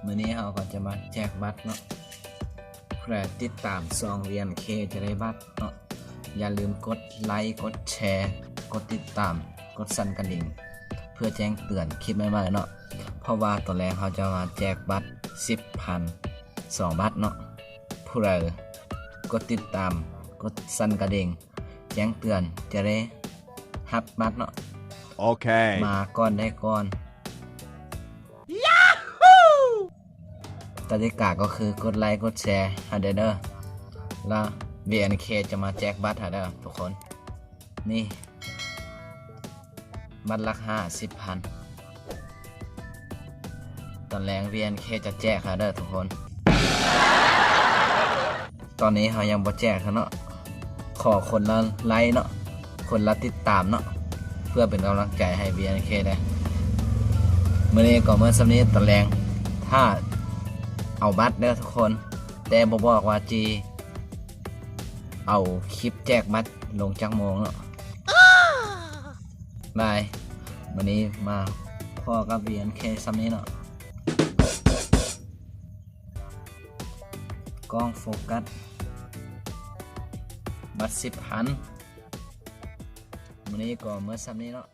มื้อนี้เราก็จะมาแจกบัตรเนาะเพื่อติดตามซองเวียนเคจะได้บัตรเนาะอย่าลืมกดไลค์กดแชร์กดติดตามกดสั่นกระดิ่งเพื่อแจ้งเตือนคลิปใหม่ๆเนาะเพราะว่าตอนแรกเขาจะมาแจกบัตร 10,000 2บัตรเนาะผู้ใดกดติดตามกดสั่นกระดิ่งแจ้งเตือนจะได้รับบัตรเนาะโอเคมาก่อนได้ก่อนกติกาก็คือกดไลค์กดแชร์ให้เด้อแล้ว VNK จะมาแจกบัตรให้เด้อทุกคนนี่บัตรราคา 10,000 ตอนแรง VNK จะแจกให้เด้อทุกคนตอนนี้เขายังบ่แจกเนาะขอคนละไลค์เนาะคนละติดตามเนาะเพื่อเป็นกำลังใจให้ VNK ได้มื้อนี้ก็เมื่อสัปดาห์ตอนแรงถ้าเอาบัตรเด้อทุกคนแต่บ่บอกว่าจีเอาคลิปแจกบัตรลงจักโมงเนาะบายวันนี้มาพ่อกับ VNK ซัมนี้เนาะกล้องโฟกัสบัตร 10,000วันนี้ก็เมื่อซัมนี้เนาะ